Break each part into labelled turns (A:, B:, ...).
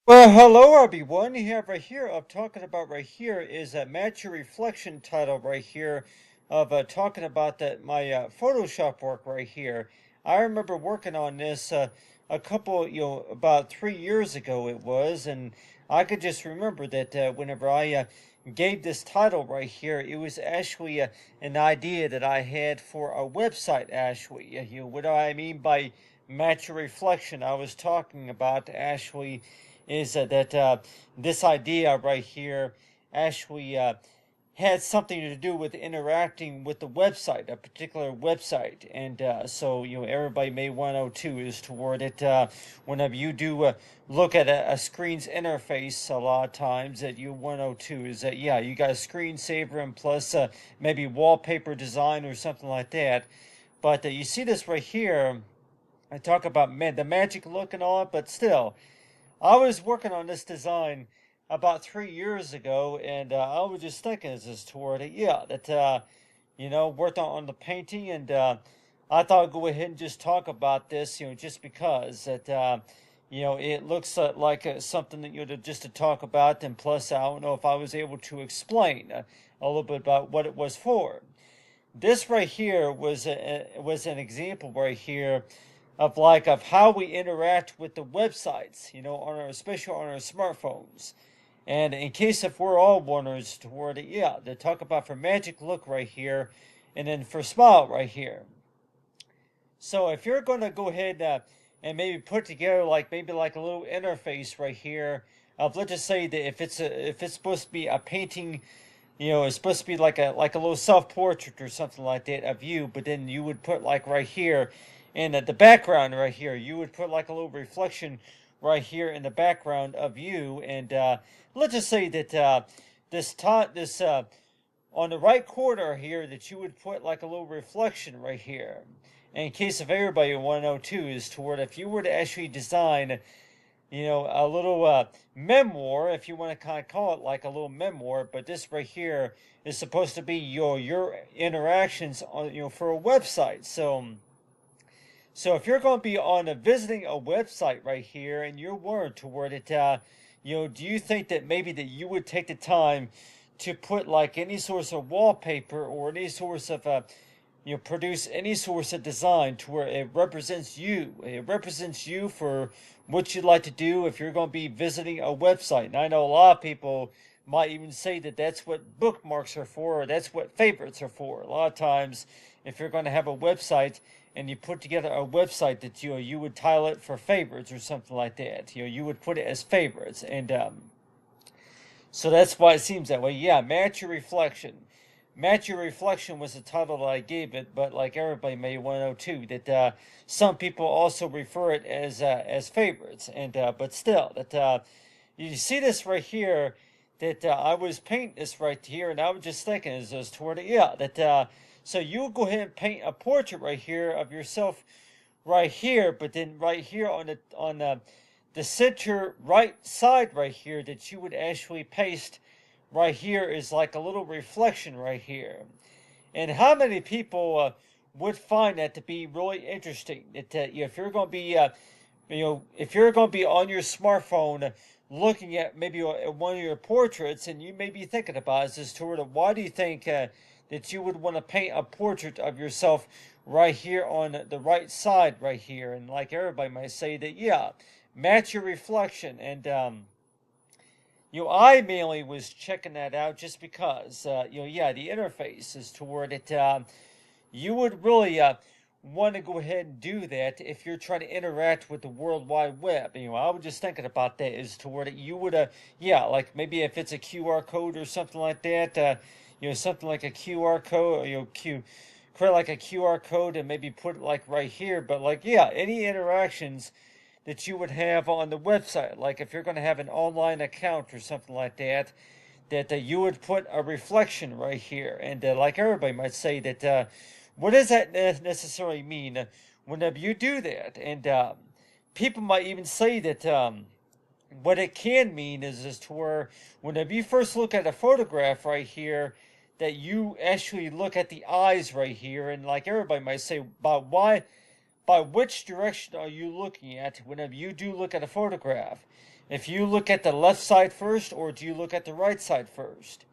A: Well, hello everyone. You have right here, I'm talking about right here is a Match Your Reflection title right here of talking about my Photoshop work right here. I remember working on this a couple, about 3 years ago it was, and I could just remember that whenever I gave this title right here, it was actually an idea that I had for a website actually. What do I mean by Match Your Reflection? I was talking about actually is that this idea right here actually had something to do with interacting with the website, a particular website, and so everybody may want to know too is toward it. Whenever you do look at a screen's interface, a lot of times that you want to know too is that yeah, you got a screensaver and plus maybe wallpaper design or something like that. But you see this right here. I talk about the magic look and all, but still, I was working on this design about 3 years ago, and I was just thinking as this toward it, yeah, that worked on the painting, and I thought I'd go ahead and just talk about this, just because that it looks like something that just to talk about, and plus I don't know if I was able to explain a little bit about what it was for. This right here was an example right here of how we interact with the websites, on our especially on our smartphones. And in case if we're all wonders toward it, yeah, they talk about for magic look right here, and then for smile right here. So if you're going to go ahead and maybe put together maybe like a little interface right here of, let's just say that if it's supposed to be a painting, it's supposed to be like a little self portrait or something like that of you, but then you would put like right here in the background right here, you would put like a little reflection right here in the background of you, and let's just say that this on the right corner here that you would put like a little reflection right here. And in case of everybody want to know too, is toward if you were to actually design a little memoir, if you want to kind of call it like a little memoir, but this right here is supposed to be your interactions on for a website. So if you're going to be on visiting a website right here and you're word toward it, do you think that maybe that you would take the time to put like any source of wallpaper or any source of produce any source of design to where it represents you. It represents you for what you'd like to do if you're going to be visiting a website. And I know a lot of people might even say that that's what bookmarks are for, or that's what favorites are for. A lot of times, if you're going to have a website and you put together a website that you would title it for favorites or something like that. You would put it as favorites, and so that's why it seems that way. Yeah, match your reflection. Match Your Reflection was the title that I gave it, but like everybody may want to know too, that some people also refer it as favorites, and but still, that you see this right here, that I was painting this right here, and I was just thinking as toward it, yeah, that so you go ahead and paint a portrait right here of yourself right here, but then right here on the center right side right here that you would actually paste right here is like a little reflection right here. And how many people would find that to be really interesting? That if you're going to be, if you're going to be on your smartphone looking at maybe one of your portraits, and you may be thinking about is this sort of why do you think that you would want to paint a portrait of yourself right here on the right side right here? And like everybody might say that, yeah, match your reflection. And I mainly was checking that out just because, yeah, the interface is toward it. You would really want to go ahead and do that if you're trying to interact with the World Wide Web. I was just thinking about that is toward it. You would, yeah, like maybe if it's a QR code or something like that, something like a QR code, create like a QR code and maybe put it like right here. But like, yeah, any interactions that you would have on the website. Like if you're going to have an online account or something like that, that you would put a reflection right here. And like everybody might say that, what does that necessarily mean whenever you do that? And people might even say that what it can mean is to where whenever you first look at a photograph right here, that you actually look at the eyes right here, and like everybody might say, by which direction are you looking at whenever you do look at a photograph? If you look at the left side first, or do you look at the right side first?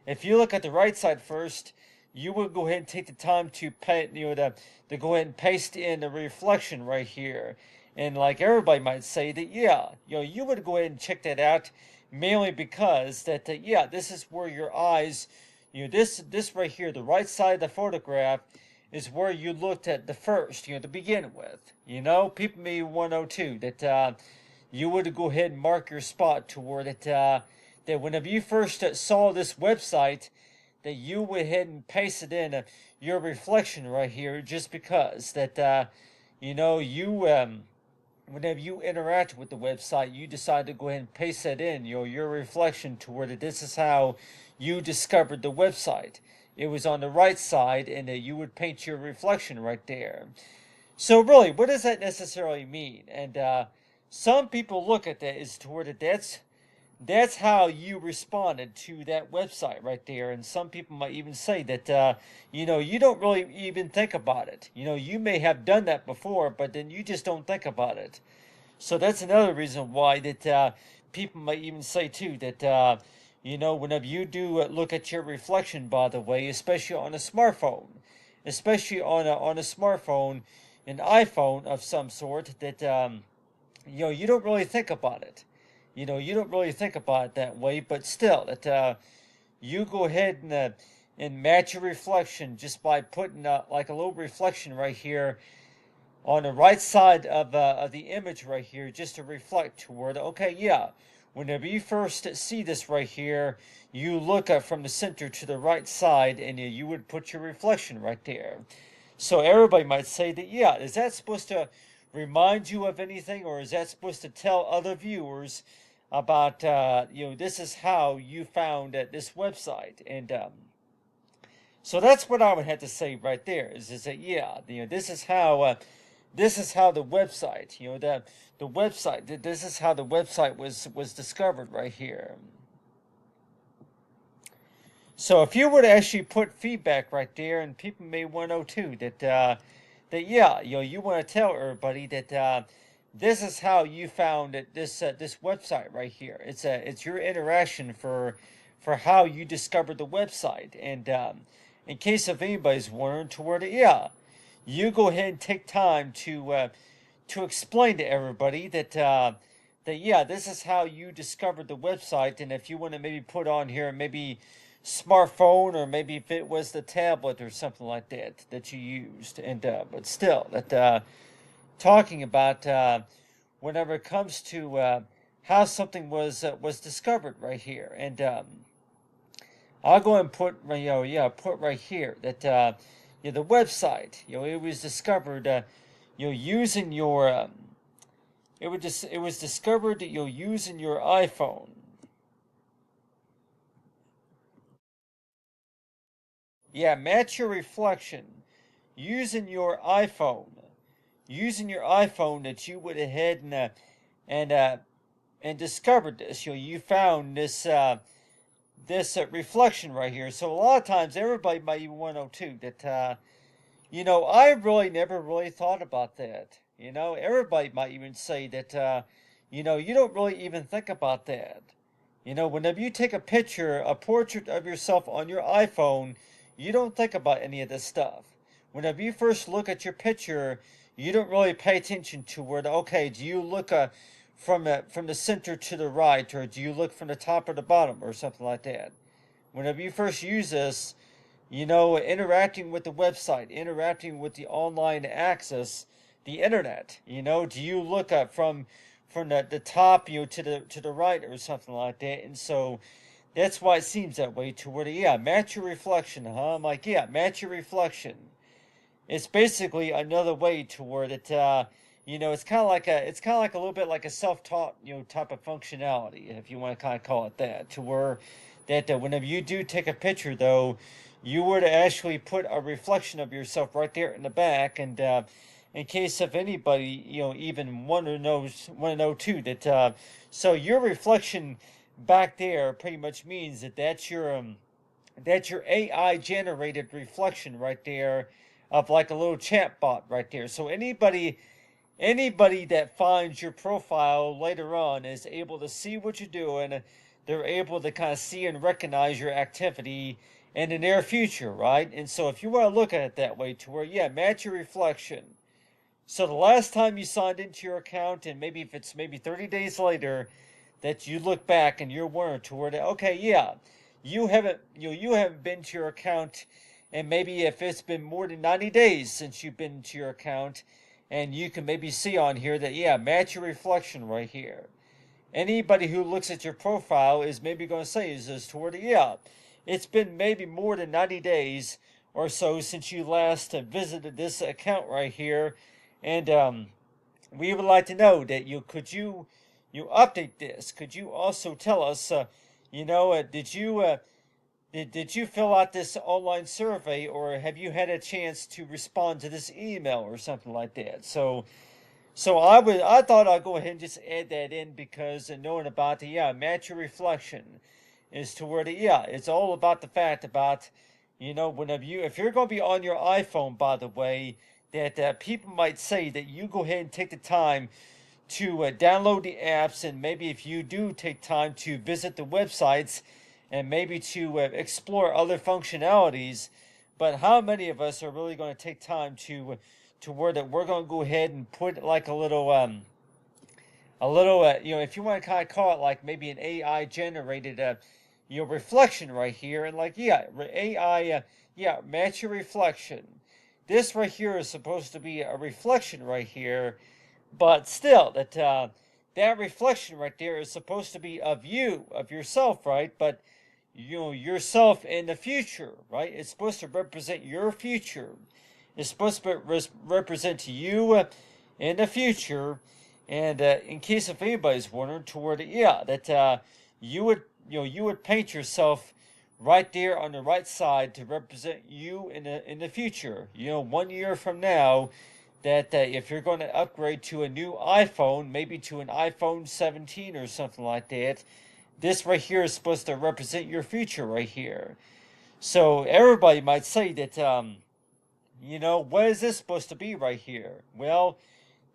A: If you look at the right side first, you would go ahead and take the time to to go ahead and paste in the reflection right here. And like everybody might say that, yeah, you would go ahead and check that out, mainly because that, yeah, this is where your eyes, this right here, the right side of the photograph, is where you looked at the first, to begin with. People may want to know too that you would go ahead and mark your spot toward it. That whenever you first saw this website, that you went ahead and pasted in your reflection right here, just because that you whenever you interact with the website, you decide to go ahead and paste that in, your reflection toward it. This is how you discovered the website. It was on the right side, and you would paint your reflection right there. So really, what does that necessarily mean? And some people look at that as toward it. That's how you responded to that website right there. And some people might even say that you don't really even think about it. You may have done that before, but then you just don't think about it. So that's another reason why that people might even say too that whenever you do look at your reflection, by the way, especially on a smartphone, an iPhone of some sort, that you don't really think about it. You don't really think about it that way, but still, that you go ahead and match your reflection just by putting like a little reflection right here on the right side of the image right here, just to reflect toward, okay, yeah, whenever you first see this right here, you look up from the center to the right side, and you would put your reflection right there. So everybody might say that, yeah, is that supposed to remind you of anything, or is that supposed to tell other viewers about, this is how you found this website? And so that's what I would have to say right there. Is that, yeah, this is how the website, the website. This is how the website was discovered right here. So if you were to actually put feedback right there, and people may want to know too that yeah, you want to tell everybody that this is how you found this website right here. It's your interaction for how you discovered the website. And in case if anybody's wondering, toward it, yeah, you go ahead and take time to explain to everybody that yeah, this is how you discovered the website. And if you want to maybe put on here, maybe smartphone, or maybe if it was the tablet or something like that you used. And but still, that talking about whenever it comes to how something was discovered right here. And I'll go and put put right here that the website, it was discovered using your it was discovered that using your iPhone. Yeah, match your reflection using your iPhone. Using your iPhone, that you went ahead and and discovered this. You found this reflection right here. So a lot of times, everybody might even want to know too that I really never really thought about that. Everybody might even say that you don't really even think about that. Whenever you take a portrait of yourself on your iPhone, you don't think about any of this stuff. Whenever you first look at your picture, you don't really pay attention to where, okay, do you look from the center to the right, or do you look from the top or the bottom, or something like that. Whenever you first use this, interacting with the website, interacting with the online access, the internet, do you look up from the top, to the right, or something like that. And so that's why it seems that way to where, yeah, match your reflection, huh? I'm like, yeah, match your reflection. It's basically another way to where it, it's kind of like a little bit like a self-taught, type of functionality, if you want to kind of call it that, to where that whenever you do take a picture, though, you were to actually put a reflection of yourself right there in the back. And in case of anybody, even want to know too, that so your reflection back there pretty much means that that's your AI generated reflection right there, of like a little chat bot right there. So anybody that finds your profile later on is able to see what you're doing. They're able to kind of see and recognize your activity in the near future, right? And so if you want to look at it that way, to where, yeah, match your reflection. So the last time you signed into your account, and maybe if it's maybe 30 days later, that you look back and you're wondering toward it, okay, yeah, you haven't been to your account, and maybe if it's been more than 90 days since you've been to your account, and you can maybe see on here that, yeah, match your reflection right here. Anybody who looks at your profile is maybe going to say is this toward it, yeah, it's been maybe more than 90 days or so since you last visited this account right here, and we would like to know that you update this. Could you also tell us, did you fill out this online survey, or have you had a chance to respond to this email or something like that? So I thought I'd go ahead and just add that in, because knowing about the, yeah, match your reflection is to where the, yeah, it's all about the fact about, whenever if you're going to be on your iPhone, by the way, that people might say that you go ahead and take the time to download the apps, and maybe if you do take time to visit the websites and maybe to explore other functionalities. But how many of us are really going to take time to where that we're going to go ahead and put like a little if you want to kind of call it like maybe an AI generated reflection right here, and like, yeah, AI, yeah, match your reflection. This right here is supposed to be a reflection right here, but still, that reflection right there is supposed to be of you, of yourself, right? But yourself in the future, right? It's supposed to represent your future. It's supposed to represent you in the future. And in case if anybody's wondering, toward it, yeah, that you would paint yourself right there on the right side to represent you in the future. 1 year from now, that if you're going to upgrade to a new iPhone, maybe to an iPhone 17 or something like that, this right here is supposed to represent your future right here. So everybody might say that, what is this supposed to be right here? Well,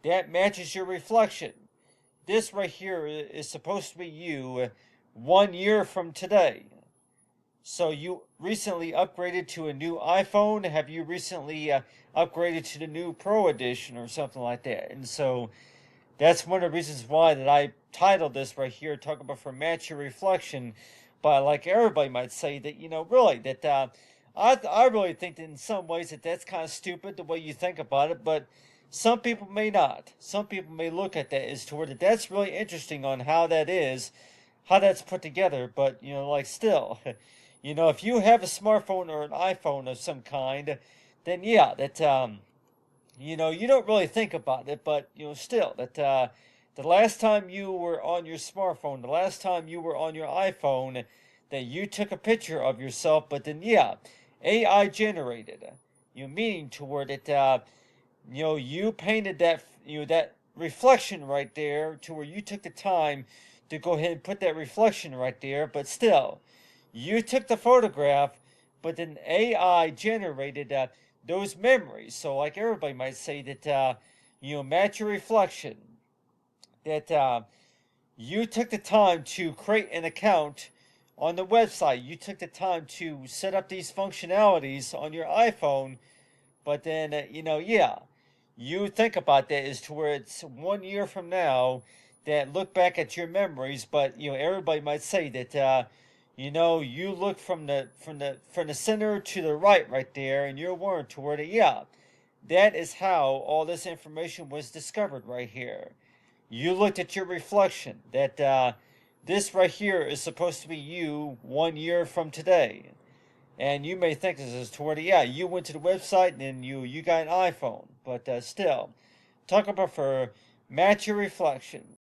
A: that matches your reflection. This right here is supposed to be you 1 year from today. So you recently upgraded to a new iPhone? Have you recently upgraded to the new Pro Edition or something like that? And so that's one of the reasons why that I titled this right here, talking about for match your reflection. But like everybody might say that, really, that I really think that in some ways that that's kind of stupid the way you think about it, but some people may not. Some people may look at that as to where that's really interesting on how that is, how that's put together. But like still, if you have a smartphone or an iPhone of some kind, then yeah, that you don't really think about it. But still, that the last time you were on your smartphone, the last time you were on your iPhone, that you took a picture of yourself, but then yeah, AI generated. Meaning toward it, you painted that reflection right there, to where you took the time to go ahead and put that reflection right there, but still, you took the photograph, but then AI generated those memories. So, like everybody might say that, match your reflection. That you took the time to create an account on the website. You took the time to set up these functionalities on your iPhone, but then, yeah, you think about that as to where it's 1 year from now, that look back at your memories. But everybody might say that you look from the center to the right there, and you're wondering toward it. Yeah, that is how all this information was discovered right here. You looked at your reflection. That this right here is supposed to be you 1 year from today. And you may think this is toward it. Yeah, you went to the website and then you got an iPhone. But still, talk about for match your reflection.